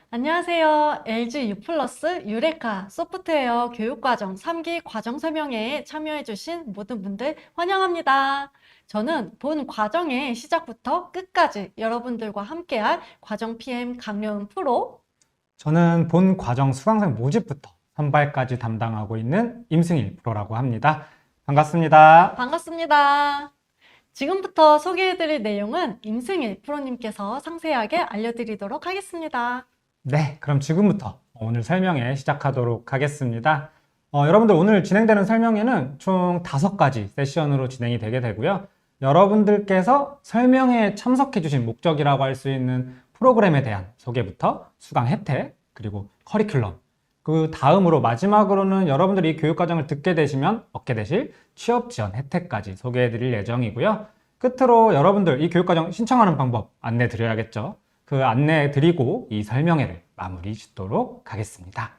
안녕하세요. LG U+ 유레카 소프트웨어 교육과정 3기 과정 설명회에 참여해주신 모든 분들 환영합니다. 저는 본 과정의 시작부터 끝까지 여러분들과 함께할 과정 PM 강려은 프로. 저는 본 과정 수강생 모집부터 선발까지 담당하고 있는 임승일 프로라고 합니다. 반갑습니다. 반갑습니다. 지금부터 소개해드릴 내용은 임승일 프로님께서 상세하게 알려드리도록 하겠습니다. 네, 그럼 지금부터 오늘 설명회 시작하도록 하겠습니다. 여러분들 오늘 진행되는 설명회는 총 5가지 세션으로 진행이 되게 되고요. 여러분들께서 설명회에 참석해 주신 목적이라고 할 수 있는 프로그램에 대한 소개부터 수강 혜택, 그리고 커리큘럼, 그 다음으로 마지막으로는 여러분들이 이 교육과정을 듣게 되시면 얻게 되실 취업 지원 혜택까지 소개해 드릴 예정이고요. 끝으로 여러분들 이 교육과정 신청하는 방법 안내 드려야겠죠. 그 안내 드리고 이 설명회를 마무리 짓도록 하겠습니다.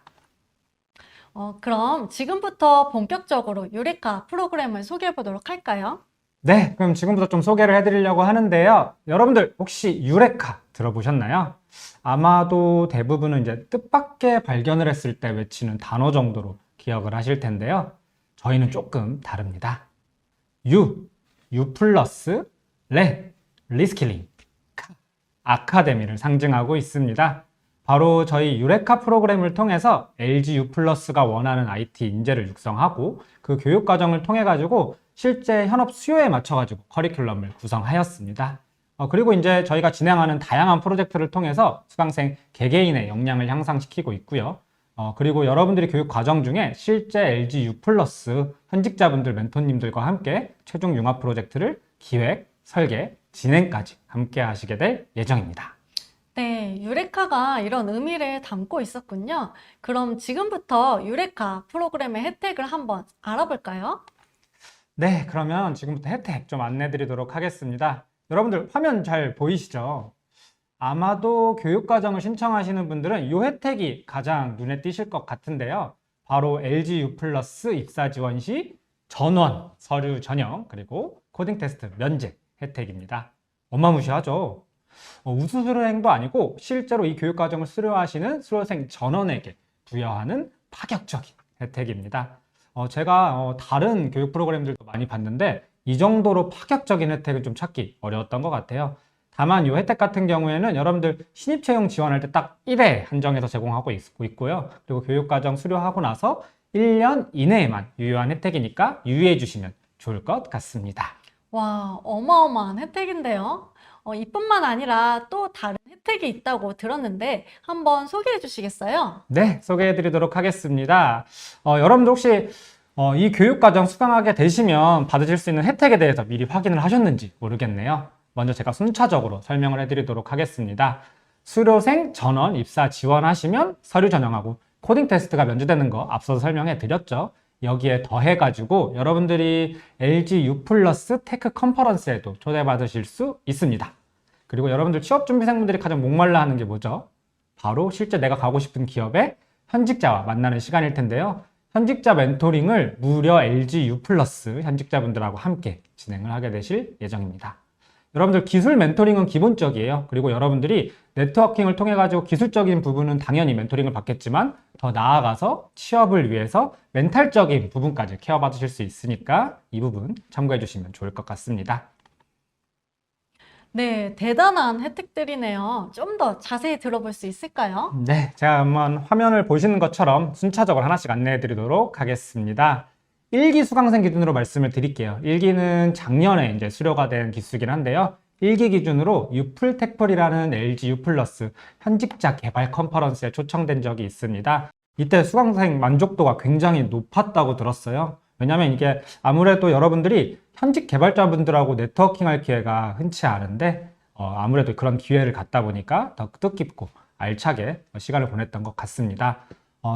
그럼 지금부터 본격적으로 유레카 프로그램을 소개해 보도록 할까요? 네, 그럼 지금부터 좀 소개를 해드리려고 하는데요. 여러분들 혹시 유레카 들어보셨나요? 아마도 대부분은 이제 뜻밖의 발견을 했을 때 외치는 단어 정도로 기억을 하실 텐데요. 저희는 조금 다릅니다. U 플러스 리스킬링, 아카데미를 상징하고 있습니다. 바로 저희 유레카 프로그램을 통해서 LG U+가 원하는 IT 인재를 육성하고 그 교육 과정을 통해 가지고 실제 현업 수요에 맞춰 가지고 커리큘럼을 구성하였습니다. 그리고 이제 저희가 진행하는 다양한 프로젝트를 통해서 수강생 개개인의 역량을 향상시키고 있고요. 그리고 여러분들이 교육 과정 중에 실제 LG U+ 현직자분들 멘토님들과 함께 최종 융합 프로젝트를 기획, 설계, 진행까지 함께 하시게 될 예정입니다. 네, 유레카가 이런 의미를 담고 있었군요. 그럼 지금부터 유레카 프로그램의 혜택을 한번 알아볼까요? 네, 그러면 지금부터 혜택 좀 안내 드리도록 하겠습니다. 여러분들 화면 잘 보이시죠? 아마도 교육과정을 신청하시는 분들은 이 혜택이 가장 눈에 띄실 것 같은데요. 바로 LG U+ 입사 지원 시 전원, 서류 전형, 그리고 코딩 테스트 면제 혜택입니다. 어마무시하죠? 우수수료생도 아니고 실제로 이 교육과정을 수료하시는 수료생 전원에게 부여하는 파격적인 혜택입니다. 제가 다른 교육 프로그램들도 많이 봤는데 이 정도로 파격적인 혜택은 좀 찾기 어려웠던 것 같아요. 다만 이 혜택 같은 경우에는 여러분들 신입 채용 지원할 때 딱 1회 한정해서 제공하고 있고요. 그리고 교육과정 수료하고 나서 1년 이내에만 유효한 혜택이니까 유의해 주시면 좋을 것 같습니다. 와, 어마어마한 혜택인데요. 이뿐만 아니라 또 다른 혜택이 있다고 들었는데 한번 소개해 주시겠어요? 네, 소개해 드리도록 하겠습니다. 여러분들 혹시 이 교육과정 수강하게 되시면 받으실 수 있는 혜택에 대해서 미리 확인을 하셨는지 모르겠네요. 먼저 제가 순차적으로 설명을 해드리도록 하겠습니다. 수료생 전원 입사 지원하시면 서류 전형하고 코딩 테스트가 면제되는 거 앞서서 설명해 드렸죠. 여기에 더해가지고 여러분들이 LG U+ 테크 컨퍼런스에도 초대받으실 수 있습니다. 그리고 여러분들 취업준비생분들이 가장 목말라 하는 게 뭐죠? 바로 실제 내가 가고 싶은 기업의 현직자와 만나는 시간일 텐데요. 현직자 멘토링을 무려 LG U+ 현직자분들하고 함께 진행을 하게 되실 예정입니다. 여러분들 기술 멘토링은 기본적이에요. 그리고 여러분들이 네트워킹을 통해 가지고 기술적인 부분은 당연히 멘토링을 받겠지만 더 나아가서 취업을 위해서 멘탈적인 부분까지 케어받으실 수 있으니까 이 부분 참고해 주시면 좋을 것 같습니다. 네, 대단한 혜택들이네요. 좀 더 자세히 들어볼 수 있을까요? 네, 제가 한번 화면을 보시는 것처럼 순차적으로 하나씩 안내해 드리도록 하겠습니다. 1기 수강생 기준으로 말씀을 드릴게요. 1기는 작년에 이제 수료가 된 기수이긴 한데요. 1기 기준으로 유플텍플이라는 LG U+ 현직자 개발 컨퍼런스에 초청된 적이 있습니다. 이때 수강생 만족도가 굉장히 높았다고 들었어요. 왜냐면 이게 아무래도 여러분들이 현직 개발자분들하고 네트워킹할 기회가 흔치 않은데 아무래도 그런 기회를 갖다 보니까 더 뜻깊고 알차게 시간을 보냈던 것 같습니다.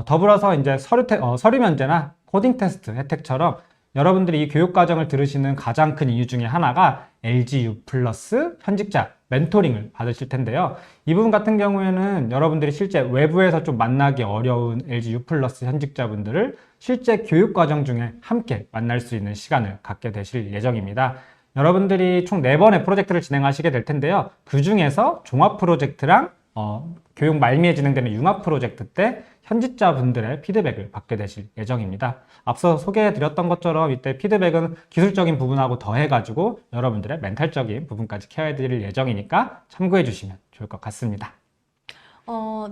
더불어서 이제 서류 면제나 코딩 테스트 혜택처럼 여러분들이 이 교육 과정을 들으시는 가장 큰 이유 중에 하나가 LG U+ 현직자 멘토링을 받으실 텐데요. 이 부분 같은 경우에는 여러분들이 실제 외부에서 좀 만나기 어려운 LG U+ 현직자분들을 실제 교육 과정 중에 함께 만날 수 있는 시간을 갖게 되실 예정입니다. 여러분들이 총 4번의 프로젝트를 진행하시게 될 텐데요. 그 중에서 종합 프로젝트랑 교육 말미에 진행되는 융합 프로젝트 때 현직자분들의 피드백을 받게 되실 예정입니다. 앞서 소개해드렸던 것처럼 이때 피드백은 기술적인 부분하고 더해가지고 여러분들의 멘탈적인 부분까지 케어해드릴 예정이니까 참고해주시면 좋을 것 같습니다.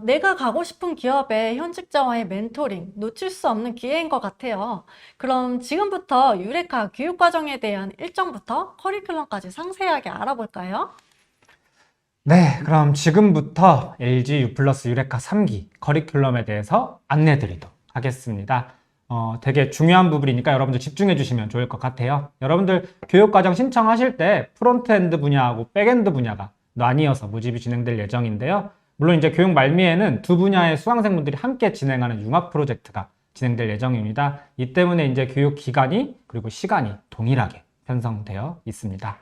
내가 가고 싶은 기업의 현직자와의 멘토링, 놓칠 수 없는 기회인 것 같아요. 그럼 지금부터 유레카 교육과정에 대한 일정부터 커리큘럼까지 상세하게 알아볼까요? 네, 그럼 지금부터 LG U 플러스 유레카 3기 커리큘럼에 대해서 안내 드리도록 하겠습니다. 되게 중요한 부분이니까 여러분들 집중해 주시면 좋을 것 같아요. 여러분들 교육과정 신청하실 때 프론트엔드 분야하고 백엔드 분야가 나뉘어서 모집이 진행될 예정인데요. 물론 이제 교육 말미에는 두 분야의 수강생분들이 함께 진행하는 융합 프로젝트가 진행될 예정입니다. 이 때문에 이제 교육 기간이 그리고 시간이 동일하게 편성되어 있습니다.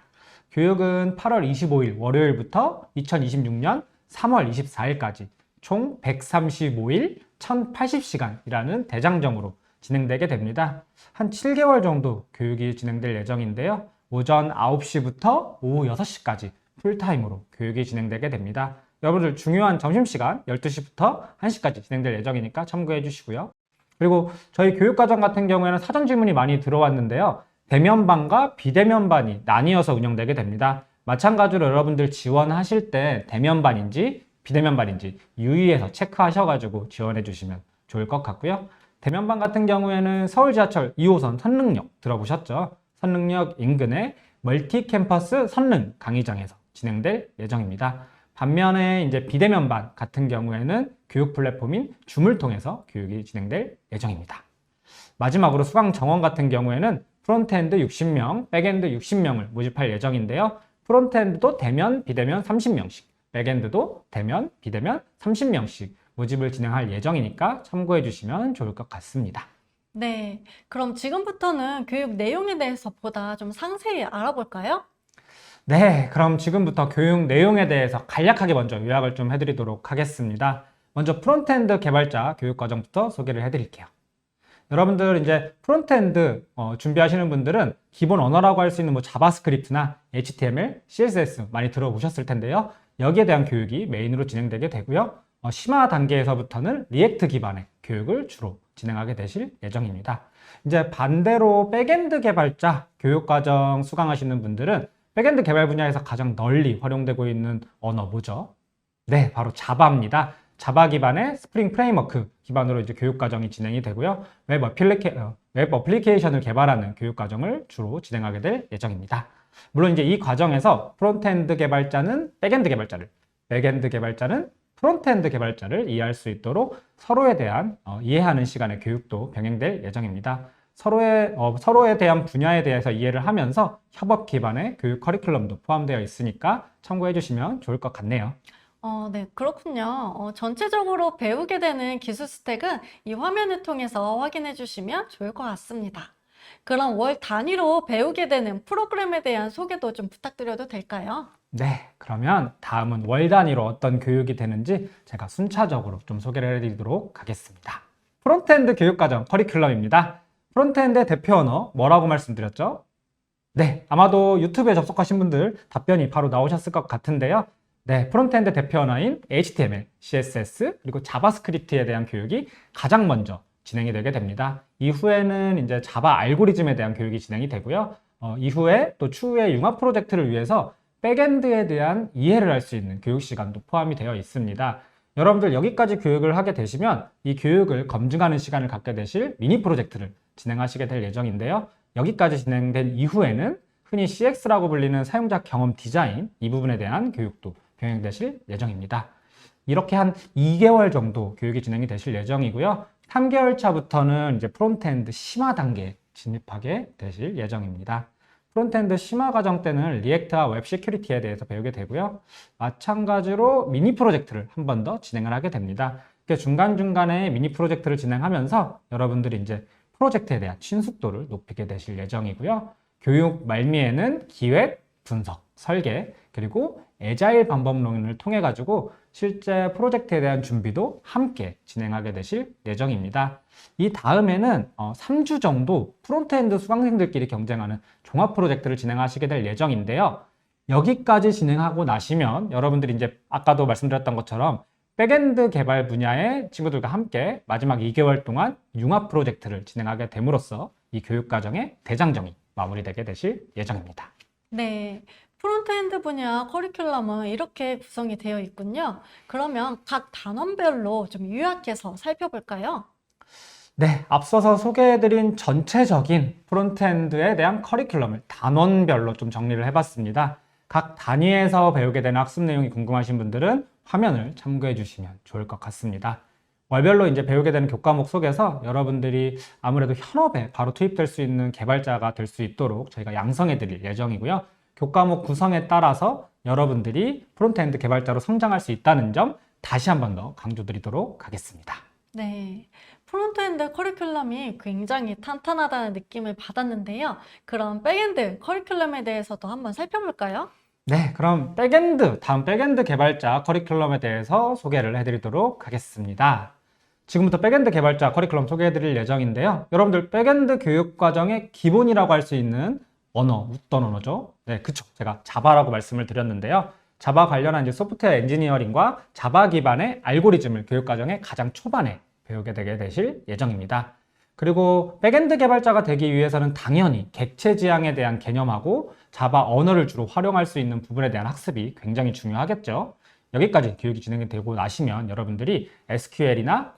교육은 8월 25일 월요일부터 2026년 3월 24일까지 총 135일 1080시간이라는 대장정으로 진행되게 됩니다. 한 7개월 정도 교육이 진행될 예정인데요. 오전 9시부터 오후 6시까지 풀타임으로 교육이 진행되게 됩니다. 여러분들 중요한 점심시간 12시부터 1시까지 진행될 예정이니까 참고해 주시고요. 그리고 저희 교육과정 같은 경우에는 사전 질문이 많이 들어왔는데요. 대면반과 비대면반이 나뉘어서 운영되게 됩니다. 마찬가지로 여러분들 지원하실 때 대면반인지 비대면반인지 유의해서 체크하셔가지고 지원해 주시면 좋을 것 같고요. 대면반 같은 경우에는 서울 지하철 2호선 선릉역 들어보셨죠? 선릉역 인근의 멀티 캠퍼스 선릉 강의장에서 진행될 예정입니다. 반면에 이제 비대면반 같은 경우에는 교육 플랫폼인 줌을 통해서 교육이 진행될 예정입니다. 마지막으로 수강 정원 같은 경우에는 프론트엔드 60명, 백엔드 60명을 모집할 예정인데요. 프론트엔드도 대면, 비대면 30명씩, 백엔드도 대면, 비대면 30명씩 모집을 진행할 예정이니까 참고해 주시면 좋을 것 같습니다. 네, 그럼 지금부터는 교육 내용에 대해서 보다 좀 상세히 알아볼까요? 네, 그럼 지금부터 교육 내용에 대해서 간략하게 먼저 요약을 좀 해드리도록 하겠습니다. 먼저 프론트엔드 개발자 교육과정부터 소개를 해드릴게요. 여러분들 이제 프론트엔드 준비하시는 분들은 기본 언어라고 할 수 있는 뭐 자바스크립트나 HTML, CSS 많이 들어보셨을 텐데요. 여기에 대한 교육이 메인으로 진행되게 되고요. 심화 단계에서부터는 리액트 기반의 교육을 주로 진행하게 되실 예정입니다. 이제 반대로 백엔드 개발자 교육과정 수강하시는 분들은 백엔드 개발 분야에서 가장 널리 활용되고 있는 언어 뭐죠? 네, 바로 자바입니다. 자바 기반의 스프링 프레임워크 기반으로 이제 교육 과정이 진행이 되고요. 웹 어플리케이션을 개발하는 교육 과정을 주로 진행하게 될 예정입니다. 물론 이제 이 과정에서 프론트엔드 개발자는 백엔드 개발자를, 백엔드 개발자는 프론트엔드 개발자를 이해할 수 있도록 서로에 대한 이해하는 시간의 교육도 병행될 예정입니다. 서로에 대한 분야에 대해서 이해를 하면서 협업 기반의 교육 커리큘럼도 포함되어 있으니까 참고해 주시면 좋을 것 같네요. 네, 그렇군요. 전체적으로 배우게 되는 기술 스택은 이 화면을 통해서 확인해 주시면 좋을 것 같습니다. 그럼 월 단위로 배우게 되는 프로그램에 대한 소개도 좀 부탁드려도 될까요? 네, 그러면 다음은 월 단위로 어떤 교육이 되는지 제가 순차적으로 좀 소개를 해드리도록 하겠습니다. 프론트엔드 교육과정 커리큘럼입니다. 프론트엔드의 대표 언어 뭐라고 말씀드렸죠? 네, 아마도 유튜브에 접속하신 분들 답변이 바로 나오셨을 것 같은데요. 네, 프론트엔드 대표 언어인 HTML, CSS, 그리고 자바스크립트에 대한 교육이 가장 먼저 진행이 되게 됩니다. 이후에는 이제 자바 알고리즘에 대한 교육이 진행이 되고요. 이후에 또 추후에 융합 프로젝트를 위해서 백엔드에 대한 이해를 할 수 있는 교육 시간도 포함이 되어 있습니다. 여러분들 여기까지 교육을 하게 되시면 이 교육을 검증하는 시간을 갖게 되실 미니 프로젝트를 진행하시게 될 예정인데요. 여기까지 진행된 이후에는 흔히 CX라고 불리는 사용자 경험 디자인 이 부분에 대한 교육도 병행되실 예정입니다. 이렇게 한 2개월 정도 교육이 진행이 되실 예정이고요. 3개월 차부터는 이제 프론트엔드 심화 단계에 진입하게 되실 예정입니다. 프론트엔드 심화 과정 때는 리액트와 웹 시큐리티에 대해서 배우게 되고요. 마찬가지로 미니 프로젝트를 한 번 더 진행을 하게 됩니다. 중간중간에 미니 프로젝트를 진행하면서 여러분들이 이제 프로젝트에 대한 친숙도를 높이게 되실 예정이고요. 교육 말미에는 기획, 분석, 설계, 그리고 애자일 방법론을 통해 가지고 실제 프로젝트에 대한 준비도 함께 진행하게 되실 예정입니다. 이 다음에는 3주 정도 프론트엔드 수강생들끼리 경쟁하는 종합 프로젝트를 진행하시게 될 예정인데요. 여기까지 진행하고 나시면 여러분들이 이제 아까도 말씀드렸던 것처럼 백엔드 개발 분야의 친구들과 함께 마지막 2개월 동안 융합 프로젝트를 진행하게 됨으로써 이 교육과정의 대장정이 마무리되게 되실 예정입니다. 네, 프론트엔드 분야 커리큘럼은 이렇게 구성이 되어 있군요. 그러면 각 단원별로 좀 요약해서 살펴볼까요? 네, 앞서서 소개해드린 전체적인 프론트엔드에 대한 커리큘럼을 단원별로 좀 정리를 해봤습니다. 각 단위에서 배우게 되는 학습 내용이 궁금하신 분들은 화면을 참고해 주시면 좋을 것 같습니다. 월별로 이제 배우게 되는 교과목 속에서 여러분들이 아무래도 현업에 바로 투입될 수 있는 개발자가 될 수 있도록 저희가 양성해 드릴 예정이고요. 교과목 구성에 따라서 여러분들이 프론트엔드 개발자로 성장할 수 있다는 점 다시 한 번 더 강조드리도록 하겠습니다. 네, 프론트엔드 커리큘럼이 굉장히 탄탄하다는 느낌을 받았는데요. 그럼 백엔드 커리큘럼에 대해서도 한번 살펴볼까요? 네, 그럼 다음 백엔드 개발자 커리큘럼에 대해서 소개를 해드리도록 하겠습니다. 지금부터 백엔드 개발자 커리큘럼 소개해드릴 예정인데요. 여러분들 백엔드 교육과정의 기본이라고 할 수 있는 언어, 어떤 언어죠? 네, 그쵸. 제가 자바라고 말씀을 드렸는데요. 자바 관련한 이제 소프트웨어 엔지니어링과 자바 기반의 알고리즘을 교육과정의 가장 초반에 배우게 되게 되실 예정입니다. 그리고 백엔드 개발자가 되기 위해서는 당연히 객체 지향에 대한 개념하고 자바 언어를 주로 활용할 수 있는 부분에 대한 학습이 굉장히 중요하겠죠. 여기까지 교육이 진행이 되고 나시면 여러분들이 SQL이나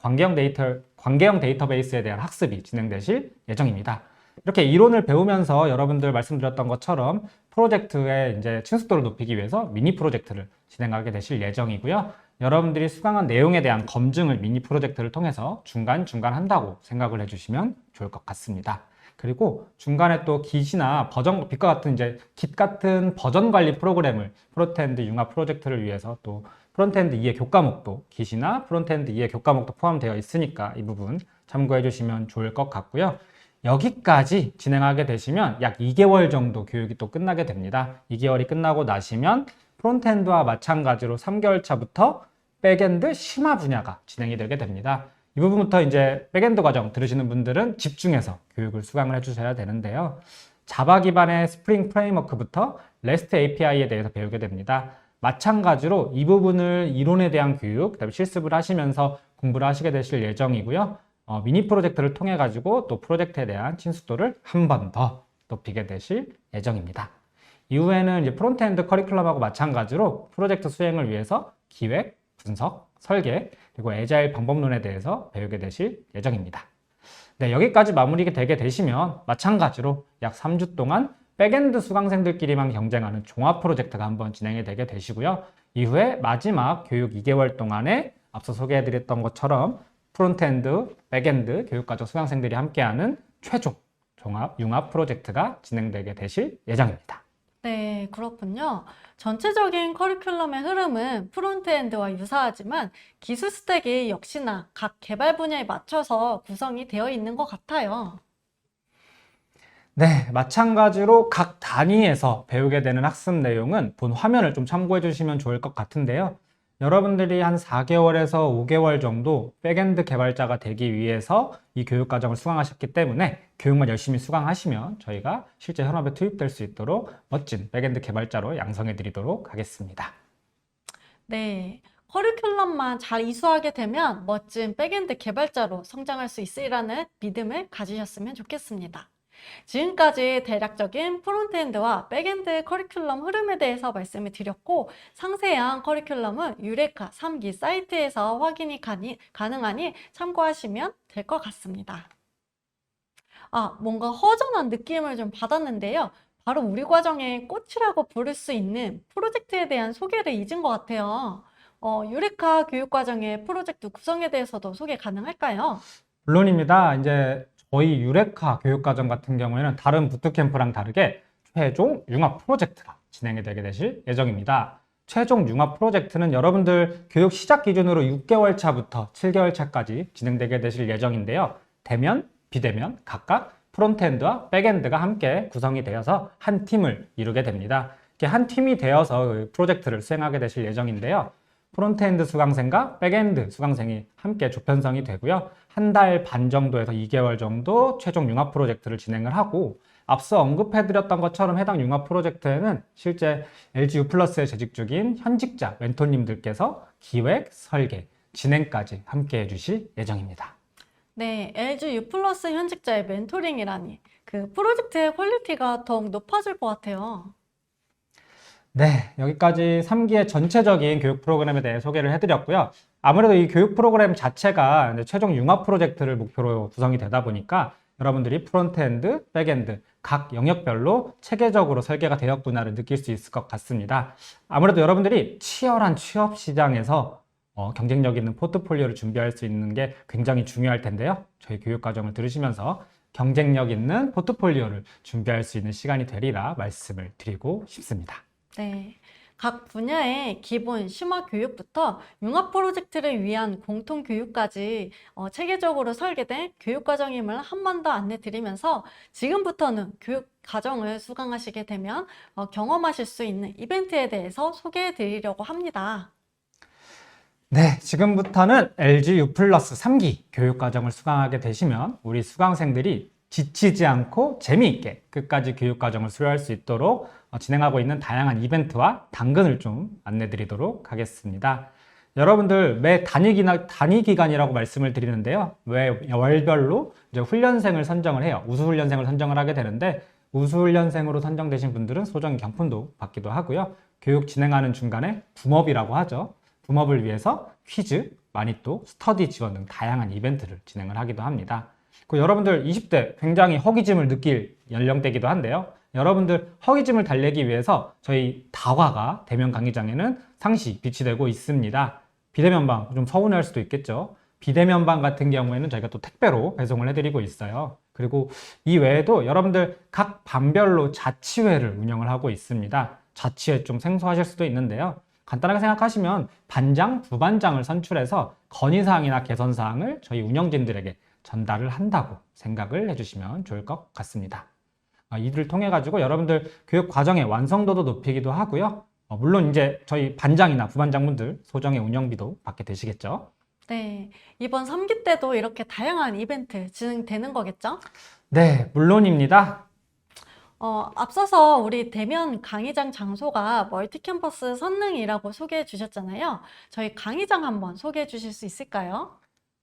관계형 데이터베이스에 대한 학습이 진행되실 예정입니다. 이렇게 이론을 배우면서 여러분들 말씀드렸던 것처럼 프로젝트의 이제 친숙도를 높이기 위해서 미니 프로젝트를 진행하게 되실 예정이고요. 여러분들이 수강한 내용에 대한 검증을 미니 프로젝트를 통해서 중간중간 한다고 생각을 해주시면 좋을 것 같습니다. 그리고 중간에 또 깃이나 빛과 같은 이제 깃 같은 버전 관리 프로그램을 프론트엔드 융합 프로젝트를 위해서 또 프론트엔드 2의 교과목도 깃이나 프론트엔드 2의 교과목도 포함되어 있으니까 이 부분 참고해 주시면 좋을 것 같고요. 여기까지 진행하게 되시면 약 2개월 정도 교육이 또 끝나게 됩니다. 2개월이 끝나고 나시면 프론트엔드와 마찬가지로 3개월 차부터 백엔드 심화 분야가 진행이 되게 됩니다. 이 부분부터 이제 백엔드 과정 들으시는 분들은 집중해서 교육을 수강을 해주셔야 되는데요. 자바 기반의 스프링 프레임워크부터 REST API에 대해서 배우게 됩니다. 마찬가지로 이 부분을 이론에 대한 교육, 그다음에 실습을 하시면서 공부를 하시게 되실 예정이고요. 미니 프로젝트를 통해 가지고 또 프로젝트에 대한 친숙도를 한 번 더 높이게 되실 예정입니다. 이후에는 이제 프론트엔드 커리큘럼하고 마찬가지로 프로젝트 수행을 위해서 기획, 분석, 설계, 그리고 애자일 방법론에 대해서 배우게 되실 예정입니다. 네, 여기까지 마무리가 되게 되시면 마찬가지로 약 3주 동안 백엔드 수강생들끼리만 경쟁하는 종합 프로젝트가 한번 진행이 되게 되시고요. 이후에 마지막 교육 2개월 동안에 앞서 소개해드렸던 것처럼 프론트엔드, 백엔드 교육과정 수강생들이 함께하는 최종 융합 프로젝트가 진행되게 되실 예정입니다. 네, 그렇군요. 전체적인 커리큘럼의 흐름은 프론트엔드와 유사하지만 기술 스택이 역시나 각 개발 분야에 맞춰서 구성이 되어 있는 것 같아요. 네, 마찬가지로 각 단위에서 배우게 되는 학습 내용은 본 화면을 좀 참고해 주시면 좋을 것 같은데요. 여러분들이 한 4개월에서 5개월 정도 백엔드 개발자가 되기 위해서 이 교육과정을 수강하셨기 때문에 교육만 열심히 수강하시면 저희가 실제 현업에 투입될 수 있도록 멋진 백엔드 개발자로 양성해 드리도록 하겠습니다. 네, 커리큘럼만 잘 이수하게 되면 멋진 백엔드 개발자로 성장할 수 있으리라는 믿음을 가지셨으면 좋겠습니다. 지금까지 대략적인 프론트엔드와 백엔드 커리큘럼 흐름에 대해서 말씀을 드렸고 상세한 커리큘럼은 유레카 3기 사이트에서 확인이 가능하니 참고하시면 될 것 같습니다. 뭔가 허전한 느낌을 좀 받았는데요. 바로 우리 과정의 꽃이라고 부를 수 있는 프로젝트에 대한 소개를 잊은 것 같아요. 유레카 교육과정의 프로젝트 구성에 대해서도 소개 가능할까요? 물론입니다. 이제 저희 유레카 교육과정 같은 경우에는 다른 부트캠프랑 다르게 최종 융합 프로젝트가 진행이 되게 되실 예정입니다. 최종 융합 프로젝트는 여러분들 교육 시작 기준으로 6개월 차부터 7개월 차까지 진행되게 되실 예정인데요. 대면, 비대면 각각 프론트엔드와 백엔드가 함께 구성이 되어서 한 팀을 이루게 됩니다. 이렇게 한 팀이 되어서 프로젝트를 수행하게 되실 예정인데요. 프론트엔드 수강생과 백엔드 수강생이 함께 조편성이 되고요. 한 달 반 정도에서 2개월 정도 최종 융합 프로젝트를 진행을 하고 앞서 언급해드렸던 것처럼 해당 융합 프로젝트에는 실제 LG U+에 재직 중인 현직자 멘토님들께서 기획, 설계, 진행까지 함께 해주실 예정입니다. 네, LG U+ 현직자의 멘토링이라니 그 프로젝트의 퀄리티가 더욱 높아질 것 같아요. 네, 여기까지 3기의 전체적인 교육 프로그램에 대해 소개를 해드렸고요. 아무래도 이 교육 프로그램 자체가 이제 최종 융합 프로젝트를 목표로 구성이 되다 보니까 여러분들이 프론트엔드, 백엔드 각 영역별로 체계적으로 설계가 되었구나를 느낄 수 있을 것 같습니다. 아무래도 여러분들이 치열한 취업 시장에서 경쟁력 있는 포트폴리오를 준비할 수 있는 게 굉장히 중요할 텐데요. 저희 교육 과정을 들으시면서 경쟁력 있는 포트폴리오를 준비할 수 있는 시간이 되리라 말씀을 드리고 싶습니다. 네, 각 분야의 기본 심화 교육부터 융합 프로젝트를 위한 공통 교육까지 체계적으로 설계된 교육 과정임을 한 번 더 안내 드리면서 지금부터는 교육 과정을 수강하시게 되면 경험하실 수 있는 이벤트에 대해서 소개해 드리려고 합니다. 네, 지금부터는 LG U+ 3기 교육 과정을 수강하게 되시면 우리 수강생들이 지치지 않고 재미있게 끝까지 교육 과정을 수료할 수 있도록 진행하고 있는 다양한 이벤트와 당근을 좀 안내 드리도록 하겠습니다. 여러분들 매 단위 기간이라고 말씀을 드리는데요. 매 월별로 이제 훈련생을 선정을 해요. 우수훈련생을 선정을 하게 되는데 우수훈련생으로 선정되신 분들은 소정의 경품도 받기도 하고요. 교육 진행하는 중간에 붐업이라고 하죠. 붐업을 위해서 퀴즈, 마니또, 스터디 지원 등 다양한 이벤트를 진행을 하기도 합니다. 여러분들 20대 굉장히 허기짐을 느낄 연령대이기도 한데요. 여러분들 허기짐을 달래기 위해서 저희 다화가 대면 강의장에는 상시 비치되고 있습니다. 비대면방 좀 서운할 수도 있겠죠. 비대면방 같은 경우에는 저희가 또 택배로 배송을 해드리고 있어요. 그리고 이 외에도 여러분들 각 반별로 자치회를 운영을 하고 있습니다. 자치회 좀 생소하실 수도 있는데요. 간단하게 생각하시면 반장, 부반장을 선출해서 건의사항이나 개선사항을 저희 운영진들에게 전달을 한다고 생각을 해주시면 좋을 것 같습니다. 이들을 통해 가지고 여러분들 교육 과정의 완성도도 높이기도 하고요. 물론 이제 저희 반장이나 부반장분들 소정의 운영비도 받게 되시겠죠. 네, 이번 3기 때도 이렇게 다양한 이벤트 진행되는 거겠죠? 네, 물론입니다. 앞서서 우리 대면 강의장 장소가 멀티캠퍼스 선릉이라고 소개해 주셨잖아요. 저희 강의장 한번 소개해 주실 수 있을까요?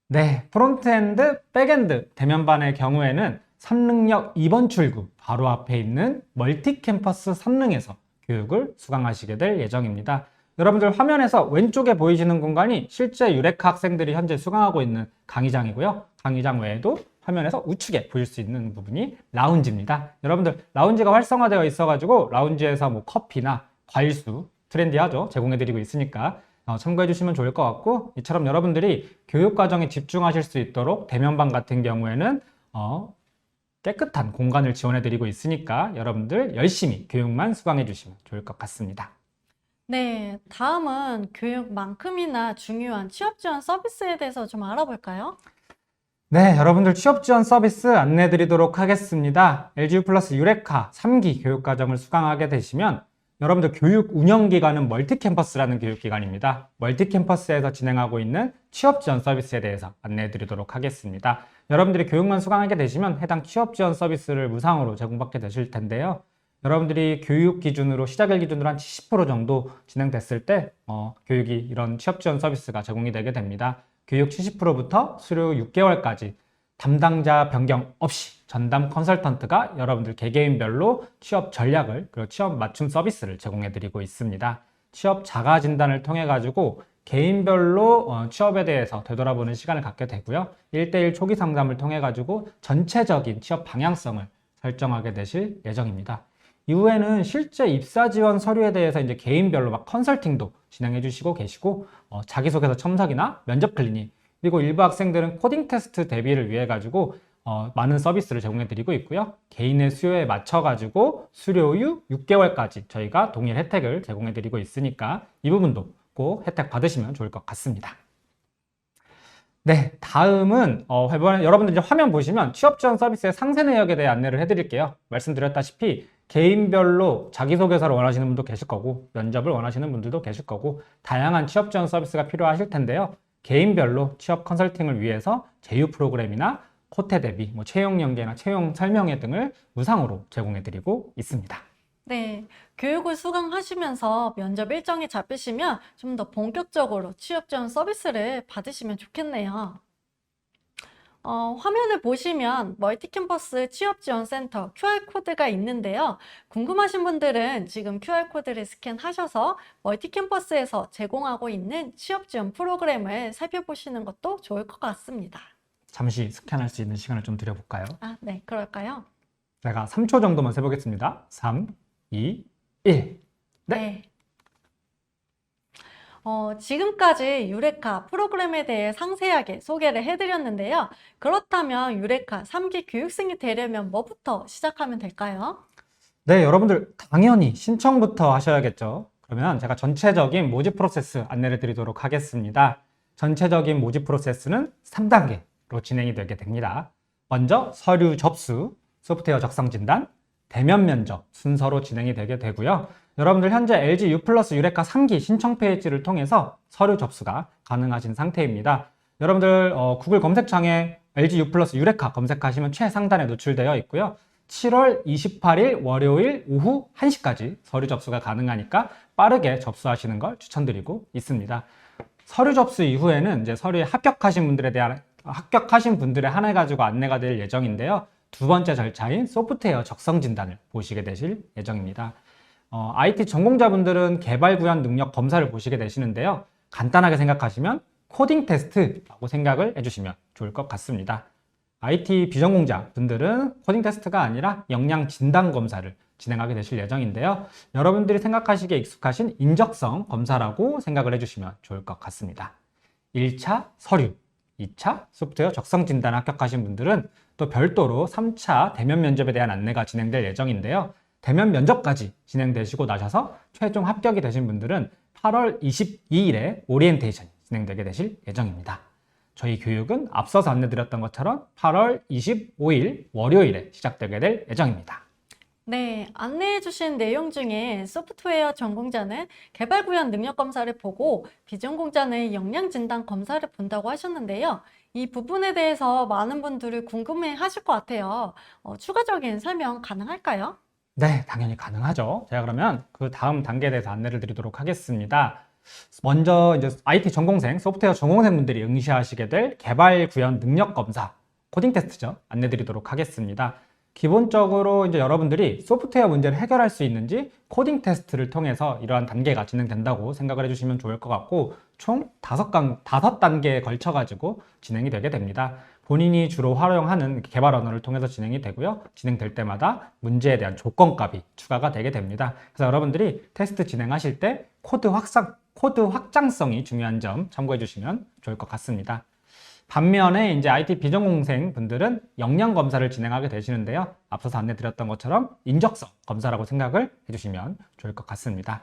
네, 프론트엔드, 백엔드 대면반의 경우에는 선릉역 2번 출구 바로 앞에 있는 멀티캠퍼스 선릉에서 교육을 수강하시게 될 예정입니다. 여러분들 화면에서 왼쪽에 보이시는 공간이 실제 유레카 학생들이 현재 수강하고 있는 강의장이고요. 강의장 외에도 화면에서 우측에 보실 수 있는 부분이 라운지입니다. 여러분들 라운지가 활성화되어 있어가지고 라운지에서 뭐 커피나 과일수 트렌디하죠. 제공해드리고 있으니까 참고해 주시면 좋을 것 같고, 이처럼 여러분들이 교육 과정에 집중하실 수 있도록 대면반 같은 경우에는 깨끗한 공간을 지원해 드리고 있으니까 여러분들 열심히 교육만 수강해 주시면 좋을 것 같습니다. 네, 다음은 교육만큼이나 중요한 취업 지원 서비스에 대해서 좀 알아볼까요? 네, 여러분들 취업 지원 서비스 안내 드리도록 하겠습니다. LG U+ 유레카 3기 교육 과정을 수강하게 되시면 여러분들 교육 운영 기관은 멀티캠퍼스라는 교육 기관입니다. 멀티캠퍼스에서 진행하고 있는 취업 지원 서비스에 대해서 안내해 드리도록 하겠습니다. 여러분들이 교육만 수강하게 되시면 해당 취업 지원 서비스를 무상으로 제공받게 되실 텐데요. 여러분들이 교육 기준으로 시작일 기준으로 한 70% 정도 진행됐을 때 교육이 이런 취업 지원 서비스가 제공이 되게 됩니다. 교육 70%부터 수료 6개월까지 담당자 변경 없이 전담 컨설턴트가 여러분들 개개인별로 취업 전략을 그리고 취업 맞춤 서비스를 제공해 드리고 있습니다. 취업 자가 진단을 통해 가지고 개인별로 취업에 대해서 되돌아보는 시간을 갖게 되고요. 1대1 초기 상담을 통해 가지고 전체적인 취업 방향성을 설정하게 되실 예정입니다. 이후에는 실제 입사 지원 서류에 대해서 이제 개인별로 막 컨설팅도 진행해 주시고 계시고 자기소개서 첨삭이나 면접 클리닉, 그리고 일부 학생들은 코딩 테스트 대비를 위해 가지고 많은 서비스를 제공해 드리고 있고요. 개인의 수요에 맞춰 가지고 수료 후 6개월까지 저희가 동일 혜택을 제공해 드리고 있으니까 이 부분도 꼭 혜택 받으시면 좋을 것 같습니다. 네, 다음은 여러분들 이제 화면 보시면 취업 지원 서비스의 상세 내역에 대해 안내를 해드릴게요. 말씀드렸다시피 개인별로 자기소개서를 원하시는 분도 계실 거고 면접을 원하시는 분들도 계실 거고 다양한 취업 지원 서비스가 필요하실 텐데요. 개인별로 취업 컨설팅을 위해서 제휴 프로그램이나 코테 대비 채용 연계나 채용 설명회 등을 무상으로 제공해드리고 있습니다. 네, 교육을 수강하시면서 면접 일정이 잡히시면 좀 더 본격적으로 취업 지원 서비스를 받으시면 좋겠네요. 화면을 보시면 멀티캠퍼스 취업지원센터 QR코드가 있는데요. 궁금하신 분들은 지금 QR코드를 스캔하셔서 멀티캠퍼스에서 제공하고 있는 취업지원 프로그램을 살펴보시는 것도 좋을 것 같습니다. 잠시 스캔할 수 있는 시간을 좀 드려볼까요? 네, 그럴까요? 제가 3초 정도만 세보겠습니다. 3, 2, 1. 네. 지금까지 유레카 프로그램에 대해 상세하게 소개를 해드렸는데요. 그렇다면 유레카 3기 교육생이 되려면 뭐부터 시작하면 될까요? 네, 여러분들 당연히 신청부터 하셔야겠죠. 그러면 제가 전체적인 모집 프로세스 안내를 드리도록 하겠습니다. 전체적인 모집 프로세스는 3단계로 진행이 되게 됩니다. 먼저 서류 접수, 소프트웨어 적성 진단, 대면 면접 순서로 진행이 되게 되고요. 여러분들 현재 LG U+ 유레카 3기 신청 페이지를 통해서 서류 접수가 가능하신 상태입니다. 여러분들 구글 검색창에 LG U+ 유레카 검색하시면 최상단에 노출되어 있고요. 7월 28일 월요일 오후 1시까지 서류 접수가 가능하니까 빠르게 접수하시는 걸 추천드리고 있습니다. 서류 접수 이후에는 이제 서류에 합격하신 분들의 한 해가지고 안내가 될 예정인데요. 두 번째 절차인 소프트웨어 적성 진단을 보시게 되실 예정입니다. IT 전공자분들은 개발 구현 능력 검사를 보시게 되시는데요. 간단하게 생각하시면 코딩 테스트라고 생각을 해주시면 좋을 것 같습니다. IT 비전공자 분들은 코딩 테스트가 아니라 역량 진단 검사를 진행하게 되실 예정인데요. 여러분들이 생각하시기에 익숙하신 인적성 검사라고 생각을 해주시면 좋을 것 같습니다. 1차 서류, 2차 소프트웨어 적성 진단 합격하신 분들은 또 별도로 3차 대면 면접에 대한 안내가 진행될 예정인데요. 대면 면접까지 진행되시고 나셔서 최종 합격이 되신 분들은 8월 22일에 오리엔테이션이 진행되게 되실 예정입니다. 저희 교육은 앞서서 안내드렸던 것처럼 8월 25일 월요일에 시작되게 될 예정입니다. 네, 안내해주신 내용 중에 소프트웨어 전공자는 개발 구현 능력 검사를 보고 비전공자는 역량 진단 검사를 본다고 하셨는데요. 이 부분에 대해서 많은 분들이 궁금해 하실 것 같아요. 추가적인 설명 가능할까요? 네, 당연히 가능하죠. 제가 그러면 그 다음 단계에 대해서 안내를 드리도록 하겠습니다. 먼저 이제 IT 전공생, 소프트웨어 전공생분들이 응시하시게 될 개발 구현 능력 검사, 코딩 테스트죠. 안내 드리도록 하겠습니다. 기본적으로 이제 여러분들이 소프트웨어 문제를 해결할 수 있는지 코딩 테스트를 통해서 이러한 단계가 진행된다고 생각을 해주시면 좋을 것 같고, 총 5단계에 걸쳐가지고 진행이 되게 됩니다. 본인이 주로 활용하는 개발 언어를 통해서 진행이 되고요. 진행될 때마다 문제에 대한 조건값이 추가가 되게 됩니다. 그래서 여러분들이 테스트 진행하실 때 코드 확장성이 중요한 점 참고해 주시면 좋을 것 같습니다. 반면에 이제 IT 비전공생 분들은 역량 검사를 진행하게 되시는데요. 앞서서 안내드렸던 것처럼 인적성 검사라고 생각을 해주시면 좋을 것 같습니다.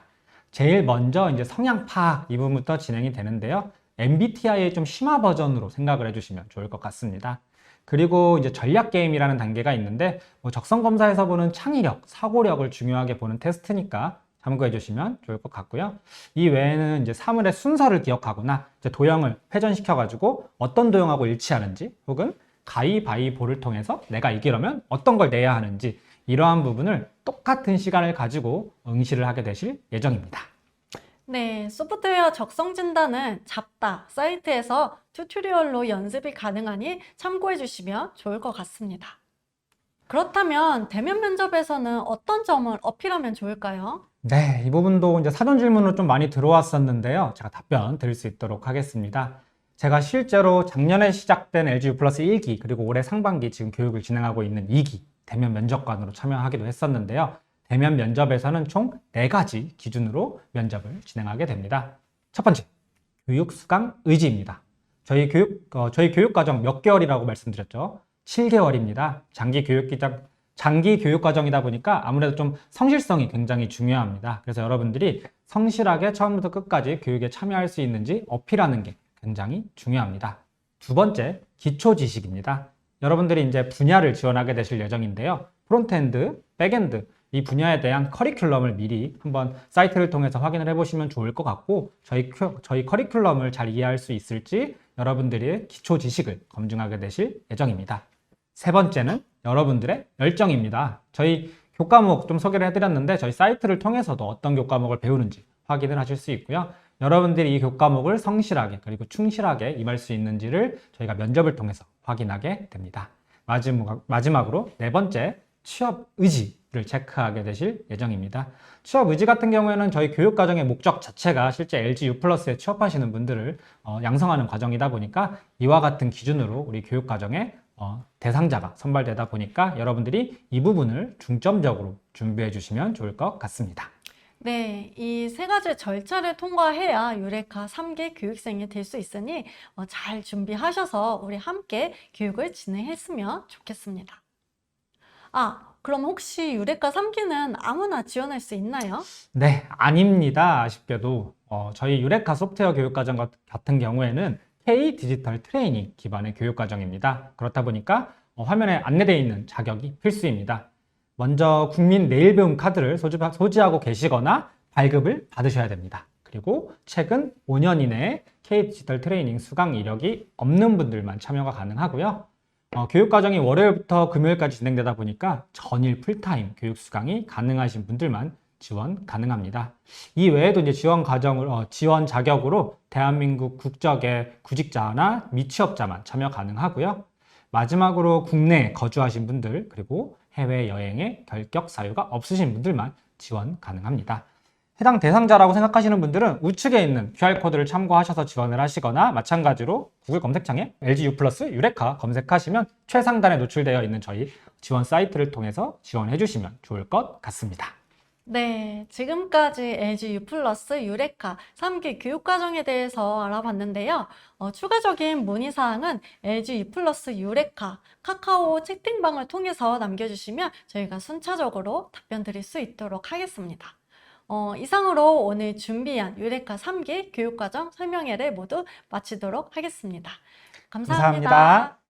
제일 먼저 이제 성향 파악 이 부분부터 진행이 되는데요. MBTI의 좀 심화 버전으로 생각을 해주시면 좋을 것 같습니다. 그리고 이제 전략 게임이라는 단계가 있는데 적성 검사에서 보는 창의력, 사고력을 중요하게 보는 테스트니까 참고해 주시면 좋을 것 같고요. 이 외에는 이제 사물의 순서를 기억하거나 이제 도형을 회전시켜 가지고 어떤 도형하고 일치하는지, 혹은 가위바위보를 통해서 내가 이기려면 어떤 걸 내야 하는지, 이러한 부분을 똑같은 시간을 가지고 응시를 하게 되실 예정입니다. 네, 소프트웨어 적성 진단은 잡다 사이트에서 튜토리얼로 연습이 가능하니 참고해 주시면 좋을 것 같습니다. 그렇다면 대면 면접에서는 어떤 점을 어필하면 좋을까요? 네, 이 부분도 이제 사전 질문으로 좀 많이 들어왔었는데요. 제가 답변 드릴 수 있도록 하겠습니다. 제가 실제로 작년에 시작된 LG U+ 1기, 그리고 올해 상반기 지금 교육을 진행하고 있는 2기 대면 면접관으로 참여하기도 했었는데요. 대면 면접에서는 총 4가지 기준으로 면접을 진행하게 됩니다. 첫 번째, 교육 수강 의지입니다. 저희 교육 과정 몇 개월이라고 말씀드렸죠? 7개월입니다. 장기 교육 과정이다 보니까 아무래도 좀 성실성이 굉장히 중요합니다. 그래서 여러분들이 성실하게 처음부터 끝까지 교육에 참여할 수 있는지 어필하는 게 굉장히 중요합니다. 두 번째, 기초 지식입니다. 여러분들이 이제 분야를 지원하게 되실 예정인데요. 프론트엔드, 백엔드, 이 분야에 대한 커리큘럼을 미리 한번 사이트를 통해서 확인을 해보시면 좋을 것 같고, 저희 커리큘럼을 잘 이해할 수 있을지 여러분들의 기초 지식을 검증하게 되실 예정입니다. 세 번째는 여러분들의 열정입니다. 저희 교과목 좀 소개를 해드렸는데 저희 사이트를 통해서도 어떤 교과목을 배우는지 확인을 하실 수 있고요. 여러분들이 이 교과목을 성실하게 그리고 충실하게 임할 수 있는지를 저희가 면접을 통해서 확인하게 됩니다. 마지막으로 네 번째, 취업 의지를 체크하게 되실 예정입니다. 취업 의지 같은 경우에는 저희 교육과정의 목적 자체가 실제 LG U+에 취업하시는 분들을 양성하는 과정이다 보니까 이와 같은 기준으로 우리 교육과정에 대상자가 선발되다 보니까 여러분들이 이 부분을 중점적으로 준비해 주시면 좋을 것 같습니다. 네, 이 세 가지 절차를 통과해야 유레카 3기 교육생이 될 수 있으니 잘 준비하셔서 우리 함께 교육을 진행했으면 좋겠습니다. 그럼 혹시 유레카 3기는 아무나 지원할 수 있나요? 네, 아닙니다. 아쉽게도 저희 유레카 소프트웨어 교육과정 같은 경우에는 K 디지털 트레이닝 기반의 교육과정입니다. 그렇다 보니까 화면에 안내되어 있는 자격이 필수입니다. 먼저 국민 내일 배움 카드를 소지하고 계시거나 발급을 받으셔야 됩니다. 그리고 최근 5년 이내에 K 디지털 트레이닝 수강 이력이 없는 분들만 참여가 가능하고요. 교육과정이 월요일부터 금요일까지 진행되다 보니까 전일 풀타임 교육 수강이 가능하신 분들만 지원 가능합니다. 이 외에도 이제 지원 자격으로 대한민국 국적의 구직자나 미취업자만 참여 가능하고요. 마지막으로 국내에 거주하신 분들 그리고 해외여행에 결격 사유가 없으신 분들만 지원 가능합니다. 해당 대상자라고 생각하시는 분들은 우측에 있는 QR코드를 참고하셔서 지원을 하시거나 마찬가지로 구글 검색창에 LG U+ 유레카 검색하시면 최상단에 노출되어 있는 저희 지원 사이트를 통해서 지원해 주시면 좋을 것 같습니다. 네, 지금까지 LG U+ 유레카 3기 교육과정에 대해서 알아봤는데요. 추가적인 문의사항은 LG U+ 유레카 카카오 채팅방을 통해서 남겨주시면 저희가 순차적으로 답변 드릴 수 있도록 하겠습니다. 이상으로 오늘 준비한 유레카 3기 교육과정 설명회를 모두 마치도록 하겠습니다. 감사합니다. 감사합니다.